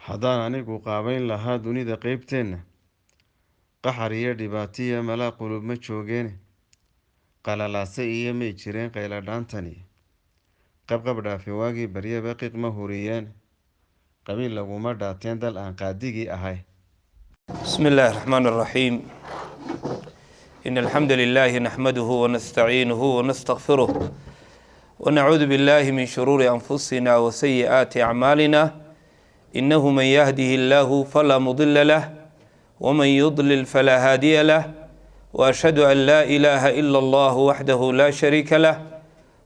haddaan anigu qaabayn lahaa dunida qeybteenna qaxar iyo dhibaatiya malaa qulub ma joogeene qalalaase iyo may jireen qayladhaantani qabqab dhaafe waagii baryaba qiiq ma huriyeen qabiil laguma dhaateen dal aan qaadigii ahay. بسم الله الرحمن الرحيم إن الحمد لله نحمده ونستعينه ونستغفره ونعوذ بالله من شرور أنفسنا وسيئات أعمالنا إنه من يهده الله فلا مضل له ومن يضلل فلا هادي له وأشهد أن لا إله إلا الله وحده لا شريك له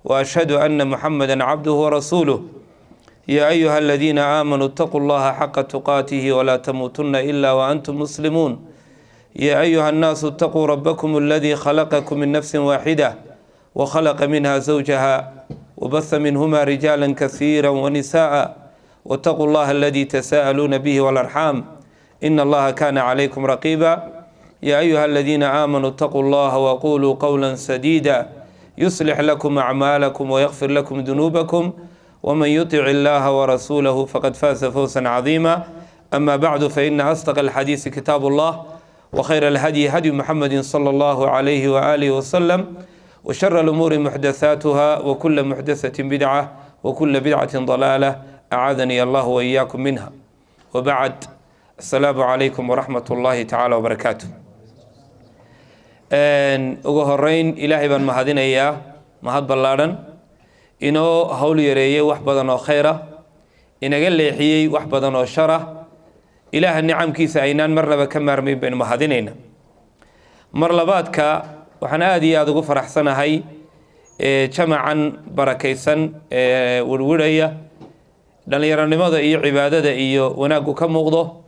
وأشهد أن محمدا عبده ورسوله يا أيها الذين آمنوا اتقوا الله حق تقاته ولا تموتن إلا وأنتم مسلمون يا أيها الناس اتقوا ربكم الذي خلقكم من نفس واحدة وخلق منها زوجها وبث منهما رجالا كثيرا ونساء واتقوا الله الذي تساءلون به والأرحام إن الله كان عليكم رقيبا يا أيها الذين آمنوا اتقوا الله وقولوا قولا سديدا يصلح لكم أعمالكم ويغفر لكم ذنوبكم ومن يطع الله ورسوله فقد فاز فوزا عظيما أما بعد فإن أصدق الحديث كتاب الله وخير الهدي هدي محمد صلى الله عليه وآله وسلم وشر الأمور محدثاتها وكل محدثة بدعة وكل بدعة ضلالة أعاذني الله وإياكم منها وبعد السلام عليكم ورحمة الله تعالى وبركاته. ugu horeyn ilaahay baan mahadinayaa mahad ballaaran inoo hawl yareeyey wax badan oo khayra inaga leexiyey wax badan oo shara ilaaha nicamkiisa aynaan marnaba ka maarmayn baynu mahadinayna. mar labaadka waxaan aada iyo aada ugu faraxsanahay jamacan barakaysan wirwiraya dhallinyaronimada iyo cibaadada iyo wanaaggu ka muuqdo.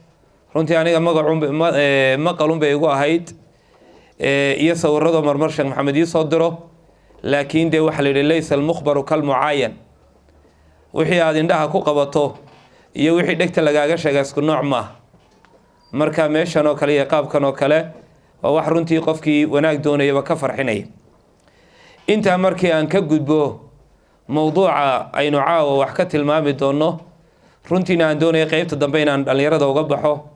runtii aniga maqalun bay igu ahayd iyo sawirado marmar sheekh maxamed ii soo diro, laakiin dee waxaa la yidhi laysa almukhbaru kalmucaayan. wixii aada indhaha ku qabato iyo wixii dhegta lagaaga sheega isku nooc maaha. marka meeshan oo kale iyo qaabkan oo kale waa wax runtii qofkii wanaag doonayaba ka farxinaya. intaa markii aan ka gudbo mowduuca aynu caawa wax ka tilmaami doono, runtiina aan doonaya qeybta dambe inaan dhallinyarada uga baxo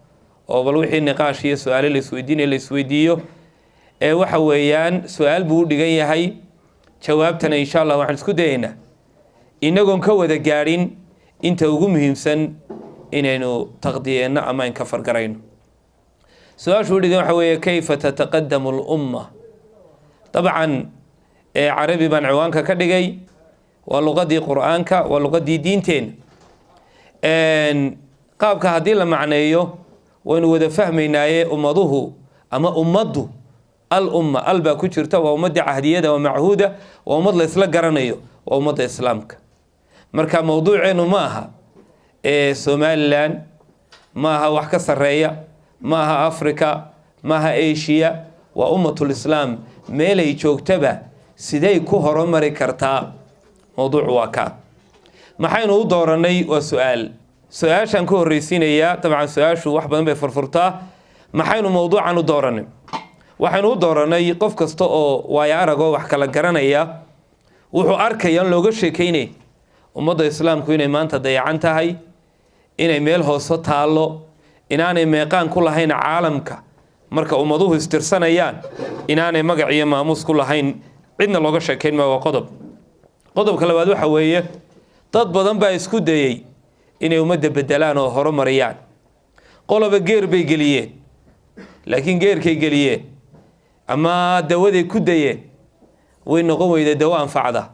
oo bal wixii niqaash iyo su-aale laisweydiiyo waxa weeyaan su-aal buu u dhigan yahay, jawaabtana insha allah waxaan isku dayaynaa inagoon ka wada gaadhin inta ugu muhiimsan inaynu taqdiyeenno ama in ka fargarayno. su-aashu u dhigan waxa weeye kayfa tataqadamu lumma. dabcan carabi baan ciwaanka ka dhigay, waa luqadii qur-aanka, waa luqadii diinteena. qaabka haddii la macneeyo waynu wada fahmaynaaye ummaduhu ama ummaddu al-umma al baa ku jirta, waa ummadda cahdiyada waa machuuda, waa ummad la isla garanayo, waa ummadda islaamka. marka mowduuceenu ma aha somalilan, ma aha wax ka sareeya, ma aha africa, ma aha asia, waa ummatul islaam meelay joogtaba siday ku horumari kartaa. mowduucu waa kaa. maxaynu u dooranay? waa su-aashaan ka horreysiinayaa. dabcan su-aashu wax badan bay furfurtaa. maxaynu mowduucan u dooranay? waxaynu u dooranay qof kasta oo waayo aragoo wax kala garanaya wuxuu arkaya in looga sheekeynay ummadda islaamku inay maanta dayacan tahay, inay meel hoose taallo, inaanay meeqaan ku lahayn caalamka. marka ummaduhu istirsanayaan inaanay magac iyo maamuus ku lahayn, cidna looga sheekeyn maa. waa qodobka labaad waxa weeye dad badan baa isku dayey inay ummadda bedelaan oo horumariyaan. qoloba geer bay geliyeen, laakiin geerkay geliyeen ama dawaday ku dayeen way noqon weyda dawo anfacda.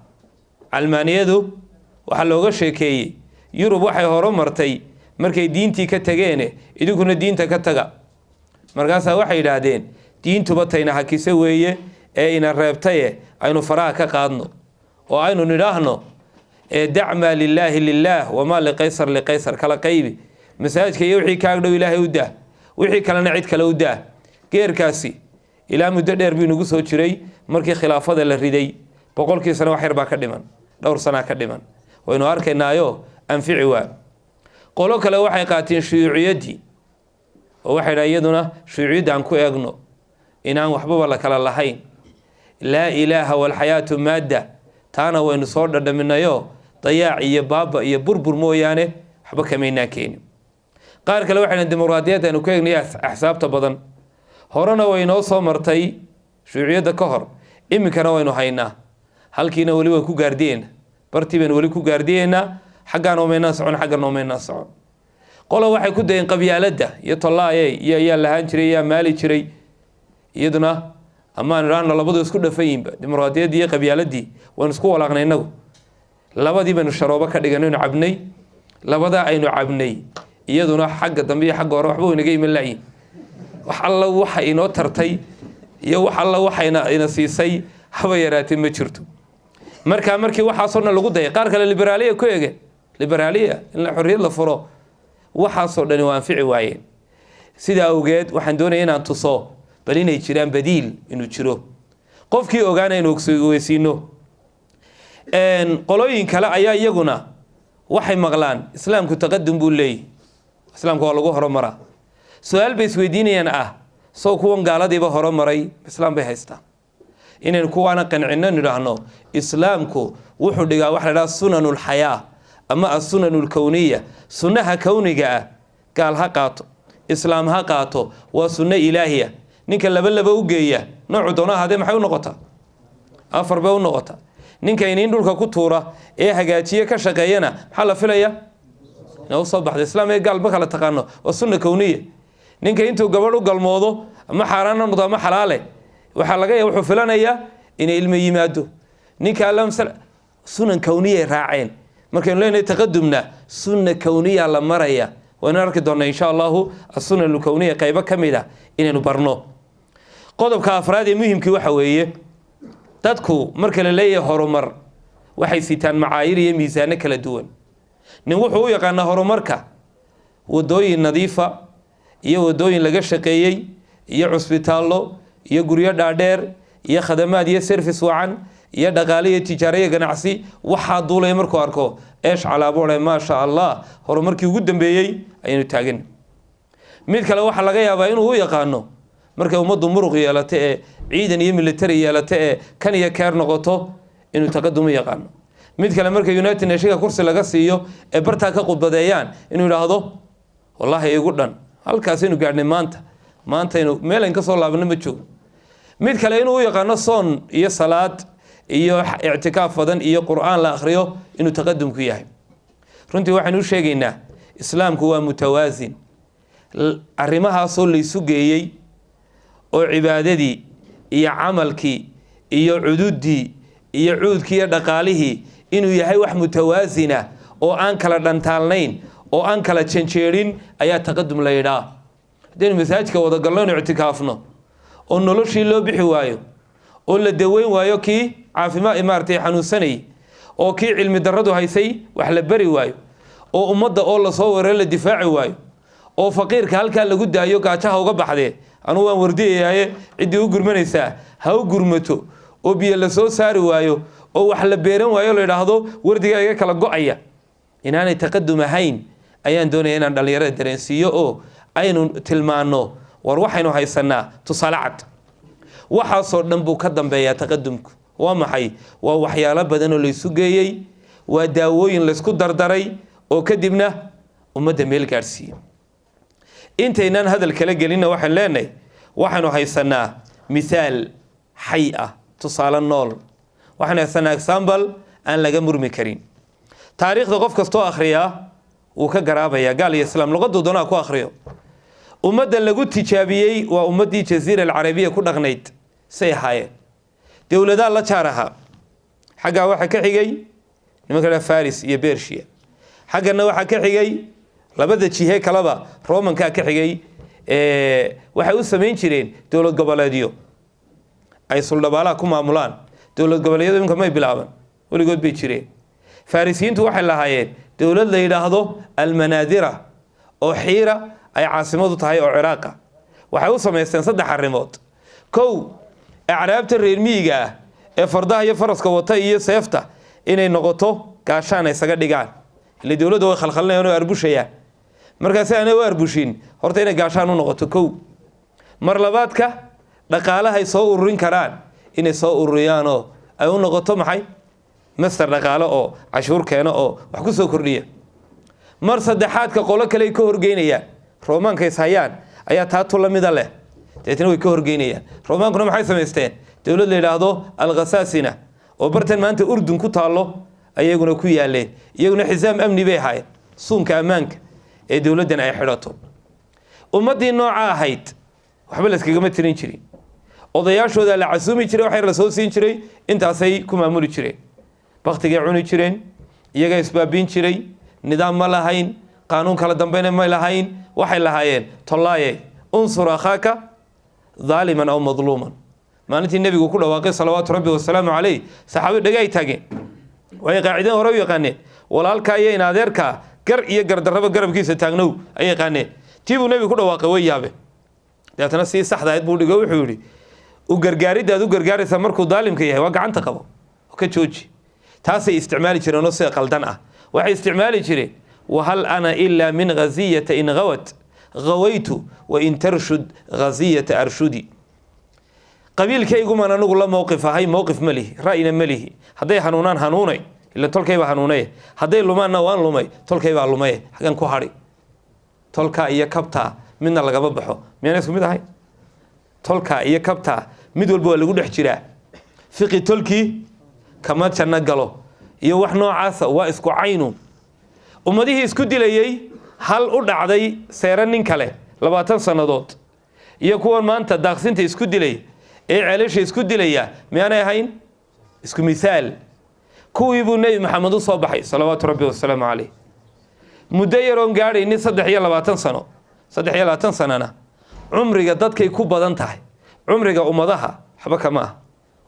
calmaaniyadu waxaa looga sheekeeyey yurub waxay horumartay markay diintii ka tageene idinkuna diinta ka taga. markaasaa waxay yidhaahdeen diintuba tayna hakise weeye ee ina reebtaye aynu faraha ka qaadno oo aynu nidhaahno dacmaa lilaahi lilaah wamaa liqaysar liqaysar. kala qaybi masaajidka iyo wixii kaaga dhow ilaahay u daa, wixii kalena cid kale u daa. geerkaasi ilaa muddo dheer buu nagu soo jiray. markii khilaafada la riday 100 sano wax yar baa ka dhiman, dhowr sanaa ka dhiman, waynu arkaynaayo anfici waa. qolo kale waxay qaateen shuyuuciyaddii oo waxay dhaha iyaduna shuyuuciyadda aan ku eegno inaan waxbaba la kala lahayn, laa ilaaha walxayaatu maadda. taana waynu soo dhadhaminayo dayaac iyo baaba iyo burbur mooyaane waxba kamaynaa keenin. qaar kale waxayna dimuqraadiyadda aynu ka eegnay axsaabta badan horena way noo soo martay shuuciyadda ka hor iminkana waynu haynaa halkiina weli way ku gaardiyeena bartii baynu weli ku gaardiyeynaa xaggaan oomeynaan socon xaggan oomeynaan socon qola waxay ku dayeen qabyaaladda iyo tollaaye iyo ayaa lahaan jiray yaa maali jiray iyaduna amaan idhaahno labadu isku dhafan yihinba dimuqraadiyaddii iyo qabyaaladii waynu isku walaaqnay innagu labadii baynu sharoobo ka dhiganaynu cabnay labadaa aynu cabnay iyaduna xagga dambe iyo xagga hore waxba waynaga iman laayihin wax alla waxa inoo tartay iyo wax alla waxayna ina siisay haba yaraatee ma jirto markaa markii waxaasoo dhan lagu dayay qaar kale liberaaliya ku ege liberaaliya in xorriyad la furo waxaasoo dhani waa anfici waayeen sidaa awgeed waxaan doonaya inaan tuso bal inay jiraan badiil inuu jiro qofkii ogaana inuu weysiino qolooyin kale ayaa iyaguna waxay maqlaan islaamku taqadum buu leeyahy islaamku waa lagu horomaraa su-aal bay isweydiinayaan ah sow kuwan gaaladiiba horomaray islaam bay haystaan inaynu kuwaana qancino nidhaahno islaamku wuxuu dhigaa waxa la dhaha sunanulxayaa ama asunanulkowniya sunnaha kowniga ah gaal ha qaato islaam ha qaato waa sunno ilaahiya ninka laba u geeya noocu doona hadee maxay u noqotaa afar bay u noqotaa ninka iniin dhulka ku tuura ee hagaajiye ka shaqeeyana maxaa la filaya inaa u soo baxda islaam ee gaal ma kala taqaano waa sunna kowniya ninka intuu gabadh u galmoodo ama xaaraan ha noqdo ama xalaale waxaa laga yaaba wuxuu filanayaa inay ilmo yimaado ninka sunan kowniya raaceen markaynu leenahay taqadumna sunna kowniya la maraya waynu arki doonaa insha allahu asunan alkowniya qaybo ka mid a inaynu barno qodobka afraad ee muhimkii waxa weeye dadku marka la leeyahay horumar waxay sitaan macaayir iyo miisaano kala duwan nin wuxuu u yaqaanaa horumarka wadooyin nadiifa iyo wadooyin laga shaqeeyey iyo cusbitaallo iyo guryo dhaadheer iyo khadamaad iyo service wacan iyo dhaqaale iyo tijaaro iyo ganacsi waxaa duulaya markuu arko eesh calaabuure maasha allah horumarkii ugu dambeeyey ayaynu taagan mid kale waxaa laga yaabaa inuu u yaqaano markay ummaddu muruq yeelata ee ciidan iyo military yeelata ee kan iyo keer noqoto inuu taqadum u yaqaano mid kale marka united nationka kursi laga siiyo ee bartaa ka khudbadeeyaan inuu yidhaahdo wallaahi igu dhan halkaasaynu gaadhnay maanta inuu meel ayn ka soo laabno ma joogo mid kale inuu u yaqaano soon iyo salaad iyo ictikaaf badan iyo qur'aan la akhriyo inuu taqadumku yahay runtii waxaynu u sheegaynaa islaamku waa mutawaasin arrimahaasoo laysu geeyey oo cibaadadii iyo camalkii iyo cududdii iyo cuudkii iyo dhaqaalihii inuu yahay wax mutawaasina oo aan kala dhantaalnayn oo aan kala janjeerin ayaa taqadum la yidhaa haddaynu masaajidka wadagalno inu ictikaafno oo noloshii loo bixi waayo oo la daweyn waayo kii caafimaad maartay xanuunsanayay oo kii cilmi darradu haysay wax la bari waayo oo ummadda oo lasoo weeraro la difaaci waayo oo faqiirka halkaa lagu daayo gaajaha uga baxdee anugu waan wardiyayaaye ciddii u gurmanaysaa ha u gurmato oo biyo la soo saari waayo oo wax la beeran waayo la yidhaahdo wardigaa iga kala go-aya inaanay taqadum ahayn ayaan doonaya inaan dhallinyarada dareensiiyo oo aynu tilmaanno war waxaynu haysanaa tusaale cad waxaasoo dhan buu ka dambeeyaa taqadumku waa maxay waa waxyaalo badan oo laysu geeyey waa daawooyin laysku dardaray oo kadibna ummadda meel gaadhsiiye intaynaan hadal kala gelinna waxaan leenahay waxaynu haysanaa misaal xay ah tusaale nool waxaynu haysanaa example aan laga murmi karin taariikhda qof kastoo akhriyaa wuu ka garaabayaa gaal iyo islaam luqaduu doonaa ku akhriyo ummadda lagu tijaabiyey waa ummaddii jaziira alcarabiya ku dhaqnayd say ahaayeen dowladaa la jaar ahaa xaggaa waxaa ka xigay nimanka dha faris iyo bershiya xaggana waxaa ka xigay labada jihe kaleba romankaa ka xigay waxay u samayn jireen dowlad goboleedyo ay suldhabaalaha ku maamulaan dowlad goboleedyadu imka may bilaaban weligood bay jireen farisiyiintu waxay lahaayeen dowlad la yidhaahdo almanaadira oo xiira ay caasimadu tahay oo ciraaqa waxay u samaysteen 3 arrimood kow acraabta reer miyiga ah ee fardaha iyo faraska wata iyo seefta inay noqoto gaashaan isaga dhigaan ilaa dowladdu way khalkhalnayaan oo arbushayaan markaas aanay u arbushin horta inay gaashaan u noqoto kow mar labaadka dhaqaalaha ay soo ururin karaan inay soo ururiyaan oo ay u noqoto maxay master dhaqaale oo cashuur keeno oo wax ku soo kordhiya mar saddexaadka qolo kale ay ka horgeynayaan roomaanka is hayaan ayaa taa tu la mida leh deetna way ka horgeynayaan roomaankuna maxay samaysteen dowlad la yidhaahdo alkhasaasina oo bartan maanta urdun ku taallo ayaguna ku yaaleen iyaguna xisaam amni bay ahaayeen suunka ammaanka ee dowladdan ay xidhato ummaddii nooca ahayd waxba layskagama tirin jirin odayaashooda la casuumi jiray waxay la soo siin jiray intaasay ku maamuli jireen baktigay cuni jireen iyaga isbaabiin jiray nidaam ma lahayn qaanuun kala dambayna ma lahayn waxay lahaayeen tollaaye unsur akhaaka daaliman aw madluuman maalintii nebigu ku dhawaaqay salawaatu rabbi wasalaamu calayh saxaabi dhagay taageen way qaacideen hore u yaqaaneen walaalka iyo in adeerka gar iyo gardarraba garabkiisa taagnow ay yaqaaneen tii buu nebigu ku dhawaaqay way yaabeen deetana sii saxda ahayd buu dhigo wuxuu yidhi u gargaaridaad u gargaaraysa markuu daalimka yahay waa gacanta qabo oo ka jooji taasay isticmaali jireen oo sida qaldan ah waxay isticmaali jireen wahal ana ilaa min ghaziyata in ghawat غويت وإن ترشد غزية أرشدي قبيل كيغمان أنو لا موقف هاي موقف مليه رأينا مليه هدي هنونان هنوني إلا تول كيبا هنوني هدي لمان نوان لمي تول كيبا لمي حقان كوهاري تول كا إيا كبتا من الله قببحو ميان اسكو ميدا هاي تول كا إيا كبتا ميدول بوا لغو دحجرا فقي تولكي كما تشنقلو إيا وحنو عاسا واسكو عينو ومديه اسكو ديليي hal u dhacday seeran nin kale 20 sanadood iyo kuwan maanta daaqsinta isku dilay ee ceelasha isku dilaya miyaanay ahayn isku misaal kuwii buu nabi maxamed u soo baxay salawaatu rabbi wasalaamu calayh muddo yaroon gaadhaynin 23 sano 23 sanana cumriga dadkay ku badan tahay cumriga ummadaha waxba kama ah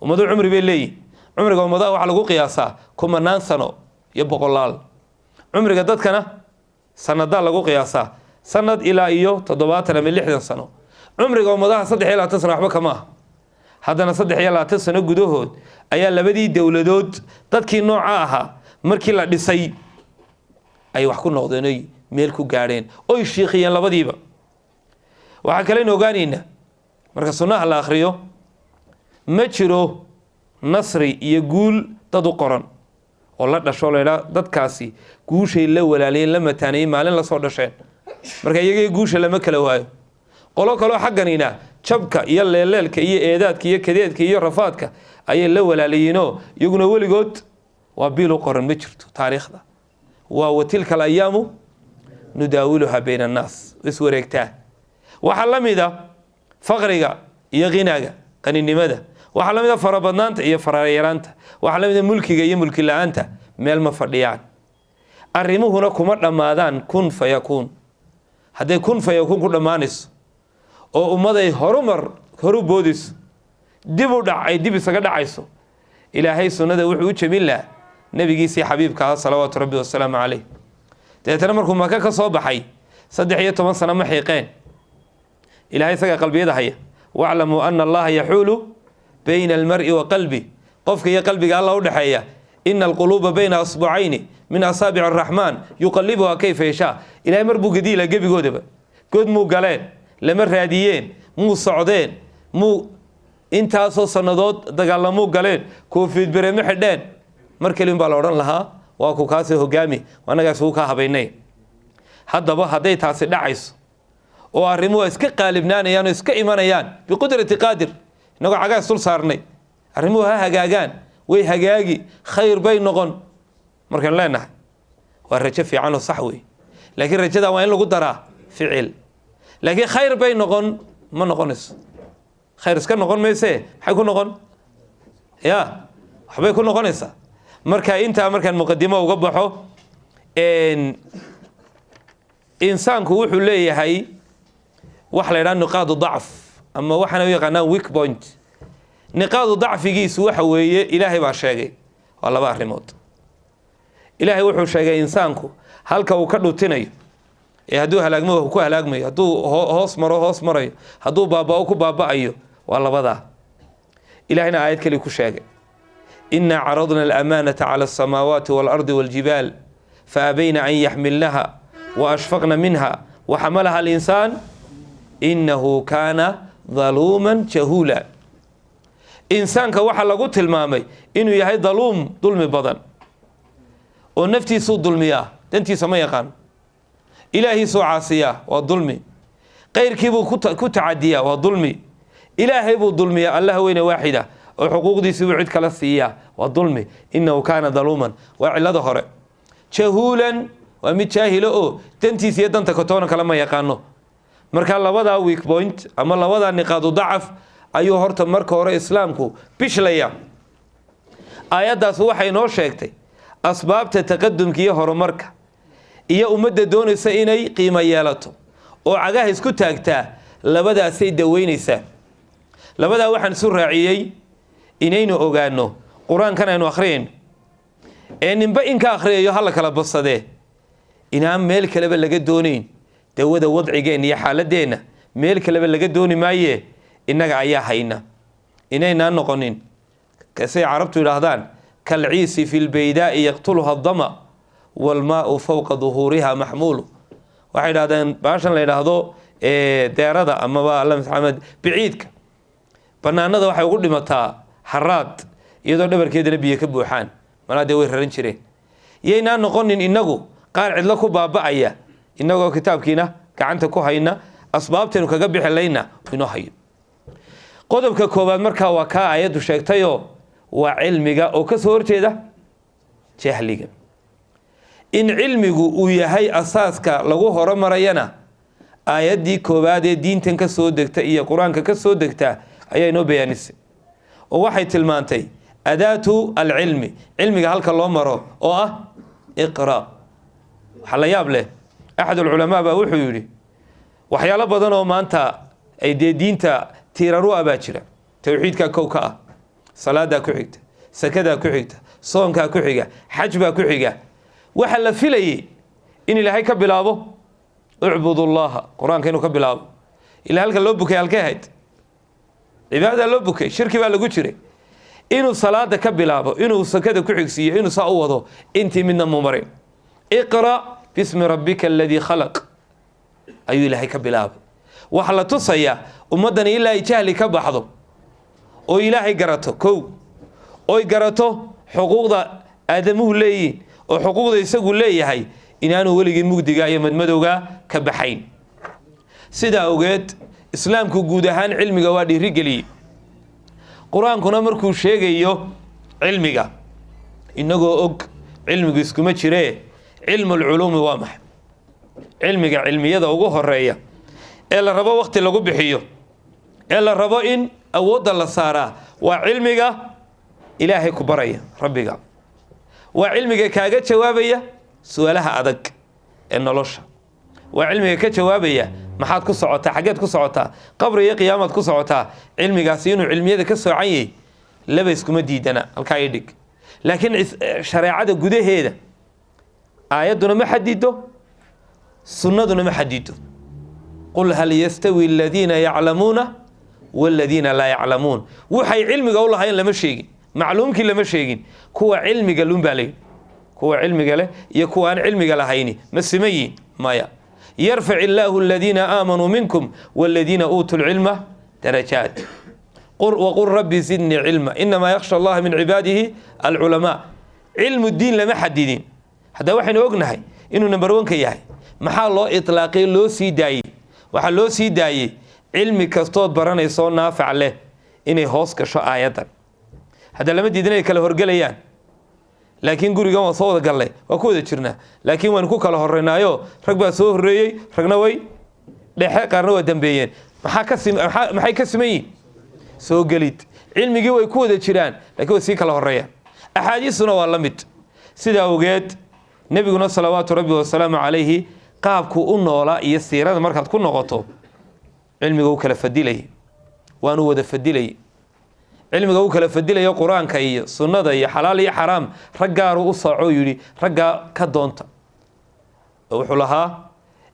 ummadu cumri bay leeyihiin cumriga ummadaha waxa lagu qiyaasaa kumanaan sano iyo boqolaal cumriga dadkana sanada lagu qiyaasaa sanad ilaa iyo 70 ama 60 sano cumriga ummadaha 23 sano waxba kama ah haddana 23 sano gudahood ayaa labadii dawladood dadkii nooca ahaa markii la dhisay ay wax ku noqdeen meel ku gaareen oo sheekhiyan labadiiba waxa kale in ogaanayna marka sunnaha la akhriyo ma jiro nasri iyo guul dad u qoran oo la dhasho leeyahay dadkaasi guushay la walaaleen la mataanay maalin la soo dhasheen marka iyaga guusha lama kala waayo qolo kale xaqanina jabka iyo leeleelka iyo eedaadka iyo kadeedka iyo rafaadka ayay la walaaleyino iyaguna waligood waa biilo qoran ma jirto taariikhda waa watilka ayaamu nudaawiluha bayna an-naas iswareegtaa waxa lamida faqriga iyo qinaaga qaninimada waxa lamida farabadnaanta iyo farayaraanta waxa lamida mulkiga iyo mulki la'aanta meel ma fadhiyaan arrimuhuna kuma dhamaadaan kun fayakun haday kun fayakun ku dhamaanayso oo ummaday horu boodis dib u dhacay dib isaga dhacayso ilaahay sunnada wuxuu u jabila nabigiisa xabiibka salawaatu rabbi wasalaamu calayh deetana markuu maka ka soo baxay 13 sano ma xiiqeen ilaahay isaga qalbiyada haya wa'lamu anna allaha yahulu bayna al-mar'i wa qalbi qofka iyo qalbiga Allah u dhaxeeya innal quluba bayna asbu'ayn min asabi' ar-rahman yuqallibuha kayfa yasha ilaahay marbu gadiila gabigoodaba god muu galeen lama raadiyeen muu socdeen muu intaasoo sanadood dagaalamo galeen koofid bareme xidheen markaliin baa la oran lahaa waa ku kaasi hogaami wanagaas uu ka habeynay haddaba haday taasi dhacayso oo arrimuhu iska qaalibnaanayaan iska imanayaan biqudrati qaadir inaga caga sul saarnay arrimuhu ha hagaagaan way hagaagi khayr bay noqon markan leenahay waa rajo fiican oo sax weey laakiin rajada waa in lagu daraa ficil laakiin khayr bay noqon ma noqonayso khayr iska noqon meesee maxay ku noqon ya waxbay ku noqonaysaa marka inta markan muqaddimo uga baxo insaanku wuxuu leeyahay wax la yiraahdo niqaad dacf ama waxana u yaqaanaan weak point niqaad dacfigiisu waxa weeye ilaahay baa sheegay waa laba arrimood ilaahay wuxuu sheegay insaanku halka uu ka dhutinayo ee haduu halaagmo ku halaagmayo haduu hoos marayo haduu baabaa ku baabaayo waa labada ilaahina aayad kale ku sheegay inna aradna al-amanata 'ala as-samawati wal-ardi wal-jibal fa abayna an yahmilnaha wa ashfaqna minha wa hamalaha al-insan innahu kana zaluman jahula insaanka waxa lagu tilmaamay inuu yahay zaluum dulmi badan oo naftiisu dulmiya dantiisa ma yaqaan ilaahay soo caasiyaa waa dulmi qayrkiibuu ku tacadiyaa waa dulmi ilaahay buu dulmiyaa allah weyne waaxida oo xuquuqdiisibuu cid kala siiyaa waa dulmi innahu kaana daluuman waa cilada hore jahuulan waa mid jaahilo oo dantiisa iyo danta katoona kale ma yaqaano marka labadaa weak point ama labadaa niqaadu dacaf ayuu horta marka hore islaamku bishlaya aayaddaas waxay noo sheegtay asbaabta taqadumka iyo horumarka iyo ummadda doonaysa inay qiimo yeelato oo cagaha isku taagtaa labadaasay daweynaysaa labadaa waxaan isu raaciyey inaynu ogaano qur-aankan aynu akhriyayno ee ninba inka akhriyayo hala kala badsadee inaan meel kaleba laga doonayn dawada wadcigeenna iyo xaaladeenna meel kaleba laga dooni maayee innaga ayaa hayna inaynaan noqonin kasay carabtu yidhaahdaan kalciisi fi lbaydaa'i yaqtuluha adama walmaau fowqa duhuuriha maxmuulu waxay idhahdeen baashan la yidhaahdo deerada amaba alla maxamed biciidka banaanada waxay ugu dhimataa haraad iyadoo dhabarkeedana biyo ka buuxaan malaa dee way raran jireen yaynaan noqonin inagu qaar cidlo ku baaba'aya inagoo kitaabkiina gacanta ku hayna asbaabtaynu kaga bixi layna inoo hayo qodobka koowaad markaa waa kaa aayaddu sheegtayoo waa cilmiga oo ka soo horjeeda jahliga in cilmigu uu yahay asaaska lagu horumarayana aayaddii koowaad ee diintan ka soo degta iyo qur-aanka ka soo degta ayaa inoo bayaanisay oo waxay tilmaantay adaatu alcilmi cilmiga halka loo maro oo ah iqra waxaa la yaab leh axad alculamaa baa wuxuu yidhi waxyaalo badan oo maanta ay dee diinta tiiraru ah baa jira towxiidkaa kow ka ah salaadaa ku xigta sakadaa ku xigta soonkaa ku xiga xaj baa ku xiga waxa la filayay in ilaahay ka bilaabo ucbudullaha qur-aanka inuu ka bilaabo ilaa halka loo bukay halkay ahayd cibaadadaa loo bukay shirki baa lagu jiray inuu salaada ka bilaabo inuu sakada ku xigsiiyo inuu saa u wado intii midna mu marin iqra bismi rabbika aladii khalaq ayuu ilaahay ka bilaabay waxa la tusayaa ummaddani ilaa ay jahli ka baxdo oo ilaahay garato kow oy garato xuquuqda aadamuhu leeyihin oo xuquuqda isagu leeyahay inaanu weligii mugdiga iyo madmadowga ka baxayn sidaa awgeed islaamku guud ahaan cilmiga waa dhiirigeliyey qur-aankuna markuu sheegayo cilmiga inagoo og cilmigu iskuma jiree cilmulculuumi waa maxay cilmiga cilmiyada ugu horeeya ee la rabo waqti lagu bixiyo ee la rabo in awoodda la saaraa waa cilmiga ilaahay ku baraya rabbiga waa cilmiga kaaga jawaabaya su-aalaha adag ee nolosha waa cilmiga ka jawaabaya maxaad ku socotaa xaggeed ku socotaa qabri iyo qiyaamaad ku socotaa cilmigaasi inuu cilmiyada ka soocan yahay laba iskuma diidana halkaa i dhig laakiin shareecada gudaheeda aayadduna ma xadido sunnaduna ma xadido qul hal yastawi aladiina yaclamuuna waladiina laa yaclamuun waxay cilmiga u lahayn lama sheegin macluumkii lama sheegin kuwa cilmiga lunbaa layidhi kuwa cilmiga leh iyo kuwa aan cilmiga lahayni ma siman yihin maya yarfac illaahu aladiina aamanuu minkum waladiina uutuu lcilma darajaat waqul rabbi zidnii cilma inamaa yakhsha allaha min cibaadihi alculamaa cilmu diin lama xadidin hadda waxaynu ognahay inuu number one ka yahay maxaa loo itlaaqay loo sii daayey waxaa loo sii daayey cilmi kastood baranaysoo naafac leh inay hoos gasho aayaddan hadda lama diidan inay kala horgelayaan laakiin gurigan waa soo wada gallay waa ku wada jirnaa laakiin waynu ku kala horreynaayo rag baa soo horreeyey ragna way dhexe qaarna waa dambeeyeen maxay ka siman yihin soo gelid cilmigii way ku wada jiraan laakiin way sii kala horreeyaan axaadiistuna waa la mid sidaa awgeed nebiguna salawaatu rabbi wasalaamu calayhi qaabkuu u noolaa iyo siirada markaad ku noqoto cilmiga u kala fadilayay waanu wada fadilayay cilmiga u kala fadilayo qur-aanka iyo sunnada iyo xalaal iyo xaraam raggaaru u sooco yidhi raggaa ka doonta wuxuu lahaa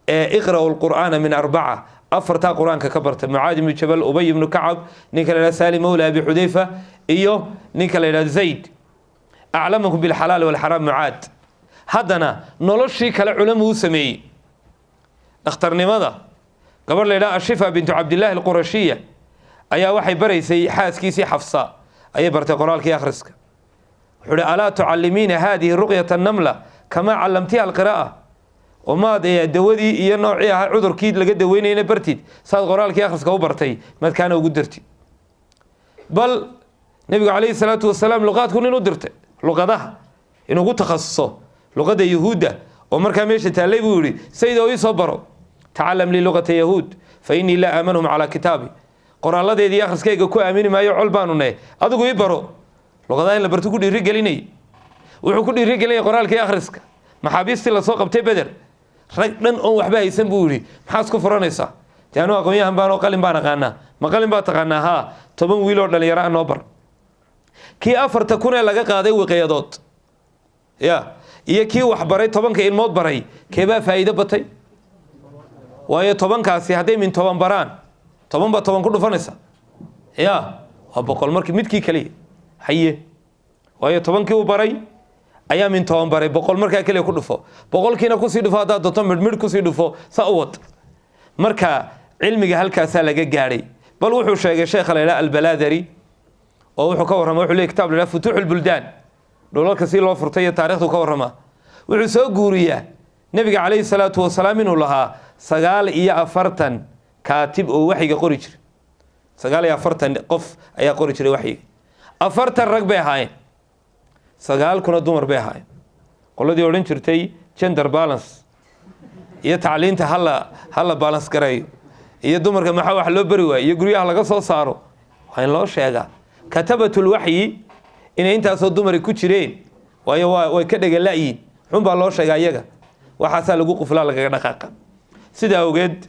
iqra'u lqur'aana min arbaca afartaa qur-aanka ka barta mucaad ibnu jabal ubay ibnu kacab ninka la yidhahdo salim mawla abi xudayfa iyo ninka la yidhahdo zayd aclamakum bilxalaali walxaraam mucaad haddana noloshii kale culamo u sameeyey dhakhtarnimada gabadh la yidhaha ashifa bintu cabdillaahi alqurashiya ayaa waxay baraysay xaaskiisii xafsa ayay bartay qoraalkii akhriska wuxuu uhi alaa tucallimiina haadihi ruqyata namla kamaa callamtiha alqiraa'a وما دودي إيه نوعي عذر كيد لقد دويني برتيد صاد قرالك يا أخرس كوبرتي ما كانوا قدرتي بل نبي عليه الصلاة والسلام لغات كوني ندرته لغتها إنه قلت تخصصه لغة يهودة ومركا ميشة تالي بوري سيدة ويصبروا تعلم لي لغة يهود فإني لا آمنهم على كتابي قرآن الله دي أخرس كيكو كو أميني ما يعول بانونه أدوكو يبرو لغة إلا برتو كل رجاليني وحو كل رجالي قرآن كي أخرسك محابيستي لسوق بتي بدر رجلن أو وحبا يسنبوري محاسكو فرانيسا جانو أقومي هم بانو قلن بانا غانا ما قلن باتغانا ها طبن ويلو دليراء نوبر كي أفر تكون لغا قادي وقيادات يا iyo kii wax baray 10 ilmood baray keeba faa'iido batay waayo 10 kaasi haday min 10 baraan 10 ba 10 ku dhufanaysa ya waa boqol markii midkii kaliya haye waayo 10 kii uu baray ayaa min 10 baray boqol markaa kaliya ku dhufo boqolkiina ku sii dhufo hadaa doonto mid ku sii dhufo sa u wad marka cilmiga halkaas laga gaaray bal wuxuu sheegay sheekh al-Baladari oo wuxuu ka warramay wuxuu leeyahay kitaab la Futuhul Buldan دولك سي لو فرتي تاريخو كورما wuxuu soo guuriyaa nabiga kaleey salaatu wasalaam inuu lahaa 49 kaatib oo waxiga qori jiray 49 qof ayaa qori jiray waxiga 40 rag bay ahaayeen 9 kuna dumar bay ahaayeen qoladii oran jirtay gender balance iyo tacliinta hala balance garay iyo dumarka maxaa wax loo bari waayay iyo guriyaha laga soo saaro waxaan loo sheegaa katabatul wahyi inay intaasoo dumar ku jireen waayo way ka dhagalaayiin xun baa loo sheegay iyaga waxaas lagu quflaa laga dhaqaaqa sida ogeed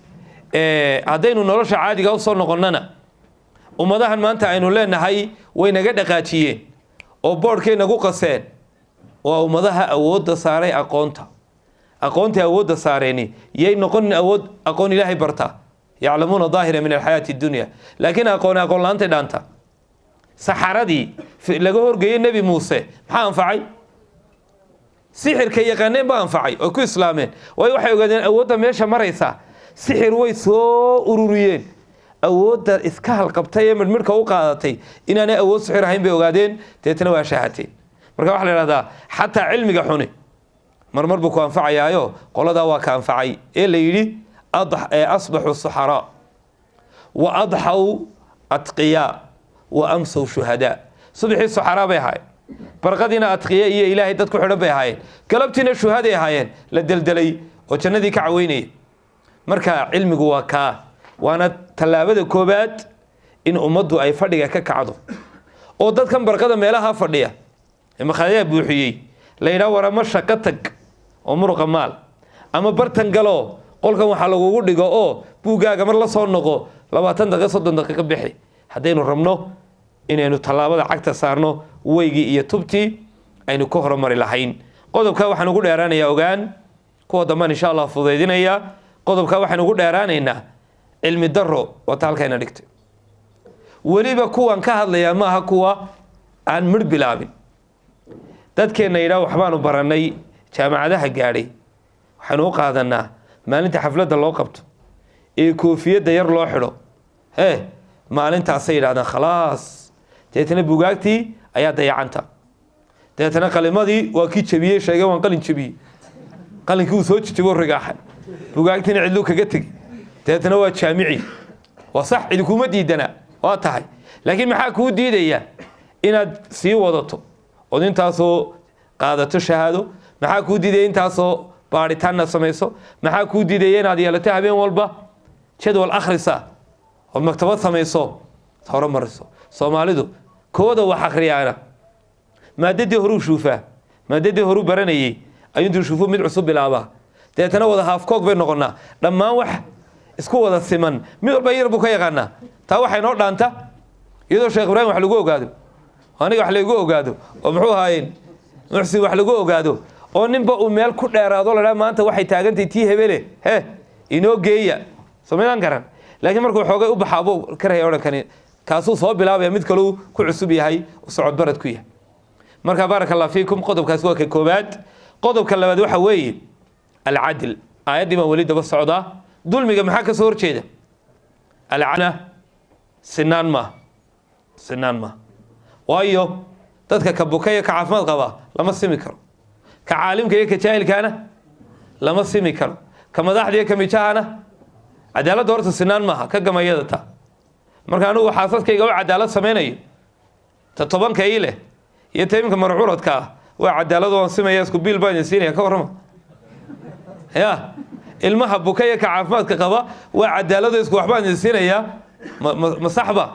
hadaynu nolosha caadiga u soo noqonnana ummadahan maanta aynu leenahay way naga dhaqaajiyeen oo boorkeena ku qaseen waa ummadaha awoodda saaray aqoonta awoodda saareeni yay noqon awood aqoon ilaahay barta yaclamuuna daahira min alxayaati addunya laakiin aqoon laanta dhaanta saxaradii laga horgeeyay nabi muuse maxaa anfacay sixirka yaqaaneen baa anfacay oo ku islaameen waxay ogaadeen awoodda meesha maraysa sixir way soo ururiyeen awoodda iska halqabtay ee midhka u qaadatay inaanay awood sixir ahayn bay ogaadeen deetana waa shaahateen marka waxa la yiraahdaa xataa cilmiga xuni marmar buu ku anfacayaayo qolada waa ka anfacay ee la yiri asbaxu suhara wa adhaw atqiya wa amsu shuhada subixi suhara bay ahaayeen barqadina atqiya iyo ilaahay dadku xidhan bay ahaayeen galabtina shuhada ay ahaayeen la daldalay oo jannadii ka caweynay marka cilmigu waa ka waana talaabada koobaad in ummaddu ay fadhiga ka kacdo oo dadkan barqada meelaha fadhiya ima khadaya buuxiyay leeyna warama shaqo tag oo muruqa maal ama bartan galo qolkan waxa lagu dhigo oo buugaaga mar la soo noqo 20 daqiiqo 30 daqiiqo bixi hadaynu rabno inaynu talaabada cagta saarno weygi iyo tubti aynu ku horumari lahayn qodobka waxaan ugu dheeraanayaa ogaan kuwa damban insha Allah fudeydinaya qodobka waxaan ugu dheeraanaynaa cilmi daro oo taalkayna dhigtay waliba kuwan ka hadlaya ma aha kuwa aan mid bilaabin dadkeena ila waxbaanu baranay jaamacadaha gaaray waxaan u qaadanaa maalinta xafladda loo qabto ee koofiyada yar loo xidho maalintaas ay yiraahdaan khalaas deetana buugaagtii ayaa dayacanta deetana qalimadii waa ki jabiyay sheegay waan qalin jabiyay qalinkii uu soo jijabo rigaaxay buugaagtiina cidlu kaga tagi deetana waa jaamici waa sax cid kuma diidana waa tahay laakiin maxaa ku diidaya inaad sii wadato oo intaasoo qaadato shahaado maxaa ku diidaya intaasoo baaritaan samayso maxaa ku diidaya inaad yeelato habeen walba jadwal akhrisa oo maktabad samayso horumariso Soomaalidu kooda wax akhriyana maadadii horu shuufa maadadii horu baranayay ayuu shuufo mid cusub bilaaba deetana wada haaf koog bay noqonaa dhammaan wax isku wada siman mid walba yar buu ka yaqaana taa waxay noo dhaanta iyadoo Sheekh Ibraahim wax lagu ogaado aniga wax lagu ogaado oo muxuu haayeen muxsi wax lagu ogaado oo ninba uu meel ku dheeraado la maanta waxay taagantay tii hebele inoo geeya Soomaalian garan laakiin markuu xoogay u baxaabo karay oran kaasuu soo bilaabay mid kale ku cusub yahay oo socod barad ku yahay marka barakallahu fiikum qodobkaas waa ka koobaad qodobka labaad waxa weeye al-adl aayadii ma wali daba socda dulmiga maxaa ka soo horjeeda al-ana sinaan ma waayo dadka ka bukay ka caafimaad qaba lama simi karo ka caalimka iyo ka jaahilkaana lama simi karo ka madaxdiiyo ka mijahana cadaaladda horta sinaan maaha ka gamayada ta marka anugu xaasaskayga waa cadaalad samaynayo ta 10 ii leh iyo ta iminka marcuuradka ah waa cadaalad waan simaya isku biil baan idin siinaya ka warrama ya ilmaha bukaya ka caafimaadka qaba waa cadaalad isku waxbaan idin siinaya ma saxba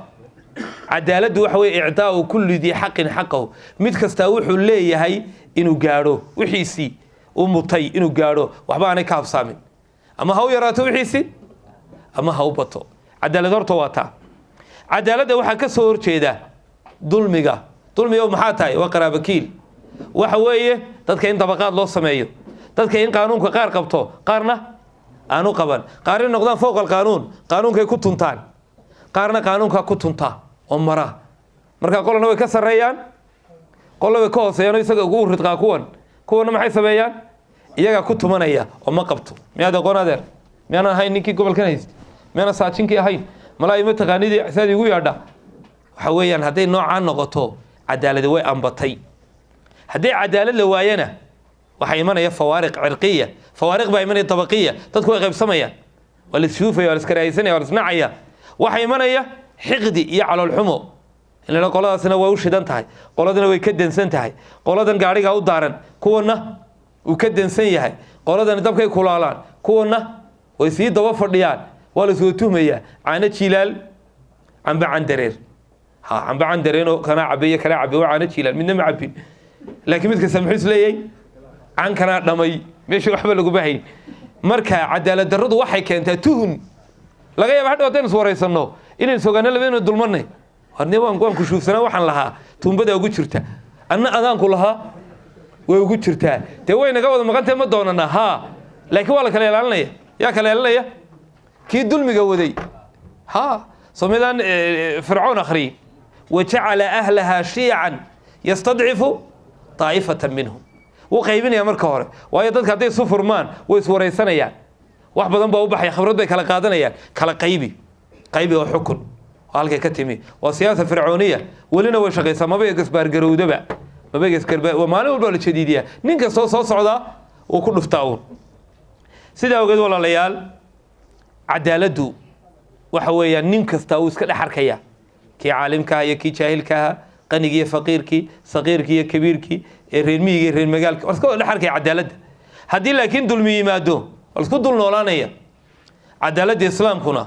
cadaaladdu waxa weeye ictaa'u kulli dii xaqin xaqahu mid kasta wuxuu leeyahay inuu gaadho wixiisii uu mutay inuu gaadho waxba aanay ka habsaamin ama ha u yaraato wixiisii ama ha u bato cadaalad horta waa taa cadaaladda waxaa ka soo horjeeda dulmiga maxaa tahay waa qaraabakiil waxa weeye dadka in dabaqaad loo sameeyo dadka in qaanuunka qaar qabto qaarna aanu qaban qaarna noqdaan fowqa alqaanuun qaanuunkay ku tuntaan qaarna qaanuunka ku tunta oo mara marka qolana way ka sareeyaan qolna way ka hooseeyaan isaga ugu ridqaa kuwana maxay sameeyaan iyaga ku tumanaya oo ma qabto miyaad aqoon adeer miyana ahayn ninkii gobolkan hayst miyana saajinkii ahayn malaay ma taqaanidii saad igu yaadha waxa weeyaan hadday noocaan noqoto cadaalada way ambatay hadday cadaalad la waayana waxa imanaya fawaariq cirqiya fawaariq baa imanaya tabaqiya dadku way qaybsamayaan waa la isfuufaya waa la iskarahaysanaya waa la isnacaya waxa imanaya xiqdi iyo calool xumo ilaa qoladaasna way u shidan tahay qoladana way ka dansan tahay qoladan gaariga u daaran kuwana uu ka dansan yahay qoladan dabkay kulaalaan kuwana way sii daba fadhiyaan waa la soo tuhmaya caana jilaal amba candareer amba candareeno kana cabiye kala cabiye caana jilaal midna ma cabin laakiin midka samxis leeyay can kana dhamay meesha waxba lagu bahayn marka cadaalad darradu waxay keentaa tuhun laga yaabo hadhow haddaynu iswaraysano inaynu sogaano labaynu dulmanay warnee waan ku shuufsanaa waxaan lahaa tuumbada ugu jirta anna adaanku lahaa way ugu jirtaa dee way naga wada maqantee ma doonana haa laakiin waa la kala ilaalinaya yaa kala ilaalinaya kii dulmiga waday haa soomidaan fircoon akhriy wajacala ahlahaa shiican yastadcifu taa'ifatan minhum wuu qaybinaya marka hore waayo dadka hadday isu furmaan way iswaraysanayaan wax badan baa u baxaya khibrad bay kala qaadanayaan kala qaybi oo xukun halkay ka timi waa siyaasa fircooniya welina way shaqaysaa maba gasbaargarowdaba maalin walba la jadiidiyaa nin kastoo soo socdaa uu ku dhuftaa uun sidaa ogeed walaalayaal cadaaladdu waxa weeyaan nin kasta uu iska dhex arkaya kii caalimkaha iyo kii jaahilkaha qanigii iyo faqiirkii saqiirkii iyo kabiirkii ee reer miyiga iyo reer magaalka waa iska dhex arkaya cadaaladda haddii laakiin dulmi yimaado waa isku dul noolaanaya cadaaladda islaamkuna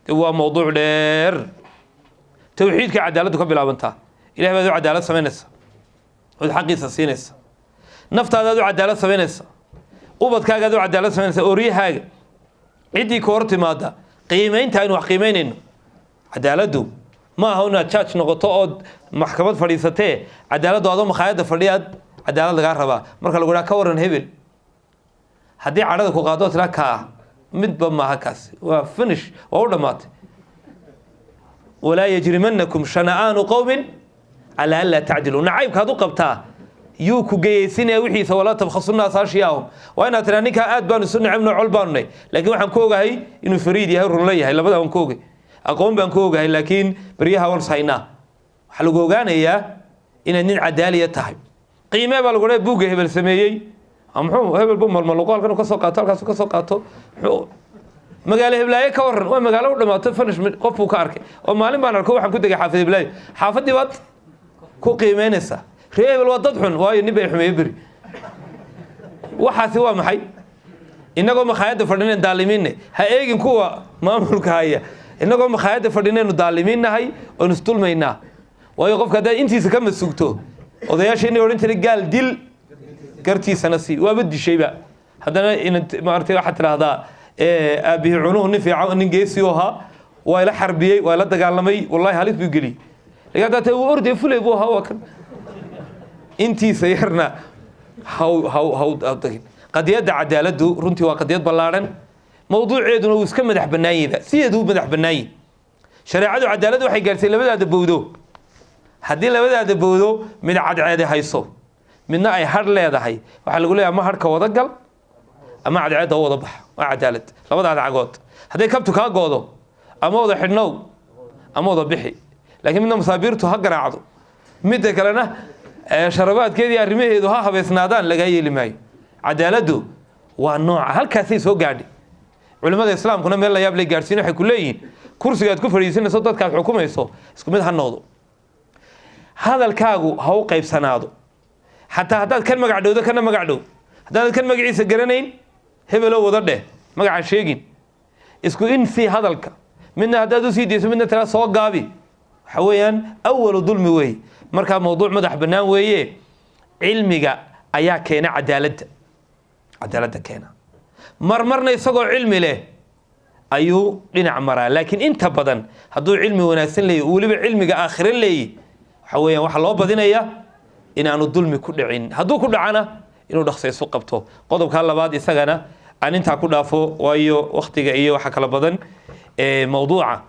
waa mawduuc dheer tawxiidka cadaaladdu ka bilaabantaa ilahay baad u cadaalad samaynaysa ood xaqiisa siinaysa naftaadaad u cadaalad samaynaysa ubadkaagaad u cadaalad samaynaysa oryahaaga ciddii ka hor timaada qiimaynta aynu wax qiimaynayno cadaaladdu ma aha inaad judge noqoto ood maxkamad fadhiisatee cadaaladdu adoo makhaayadda fadhiyaad cadaalad lagaa rabaa marka lagu dhaha ka waran hebel haddii cadhada ku qaado tiraa kaa midba maaha kaasi waa finish waa u dhammaatay walaa yajrimanakum shana'aanu qowmin calaa an laa tacdiluu nacaybkaad u qabtaa yuu ku geyeysinaya wixiisa walaa tabkhasu naasa ashyaahum waa inaad tiraa ninkaa aad baanu isu nicibno col baanu nay laakiin waxaan ku ogahay inuu fariid yahay runla yahay labada waan ku ogay aqoon baan ku ogahay laakiin baryaha waan ishaynaa waxaa lagu ogaanayaa inaad nin cadaaliya tahay qiimee baa lagu dhahay buugga hebel sameeyey muxuu hebel bu malmaluqo halkan ka soo qaato halkaas ka soo qaato magaalo heblaaye ka waran waa magaalo u dhamaato finish qof buu ka arkay oo maalin baan arko waxaan ku degay xaafid heblaaye xaafadii baad ku qiimeynaysaa ree hebel waa dad xun waayo nin bay xumeeye beri waxaasi waa maxay inagoo makhaayadda fadhineen daalimiinne ha eegin kuwa maamulka haya inagoo makhaayadda fadhinaynu daalimiinnahay oonu isdulmaynaa waayo qofka haddaad intiisa ka masugto odayaasha inay odhan jiray gaal dil gartiisana sii waaba dishayba haddana maartay waxaad tidhaahdaa aabihii cunuhu nin fiican nin geesi u ahaa waa ila xarbiyey waa ila dagaalamay wallahi halis buu geliyey lakin haddaa ta uu ordaya fulay buu ahaa waa kan intiisa yarna haw dagin qadiyadda cadaaladdu runtii waa qadiyad ballaadhan mawduuceeduna wuu iska madax bannaanyeba sideedu u madax bannaanyi shareecadu cadaaladdu waxay gaartay labadaada bowdo haddii labadaada bowdo mid cadceede hayso midna ay hadh leedahay waxaa lagu leeyahay ama hadhka wada gal ama cadceedda u wada bax waa cadaalad labadaada cagood hadday kabtu kaa goodo ama wada xidhnow ama wada bixi laakiin midna masaabiirtu ha garaacdo midda kalena sharabaadkeedii arrimaheedu ha habeysnaadaan lagaa yeeli maayo cadaaladdu waa nooca halkaasay soo gaadhay culimada islaamkuna meel la yaab lay gaadhsiin waxay ku leeyihiin kursigaad ku fadhiisanayso dadkaad xukumayso isku mid ha noqdo hadalkaagu ha u qaybsanaado xataa haddaad kan magac dhowdo kana magac dhow haddaad kan magaciisa garanayn hebelo wada dheh magaca sheegin isku insi hadalka midna haddaad u sii dayso midna tala soo gaabi waxa weeyaan awalu dulmi weeye markaa mowduuc madax bannaan weeye cilmiga ayaa keena cadaaladda keena marmarna isagoo cilmi leh ayuu dhinac maraa laakiin inta badan hadduu cilmi wanaagsan leeyahy weliba cilmiga aakhiro leeyahy waxa weeyaan waxaa loo badinayaa inaanu dulmi ku dhicin hadduu ku dhacana inuu dhaqsaysu qabto qodobka labaad isagana aan intaa ku dhaafo waayo waqtiga iyo waxa kala badan mowduuca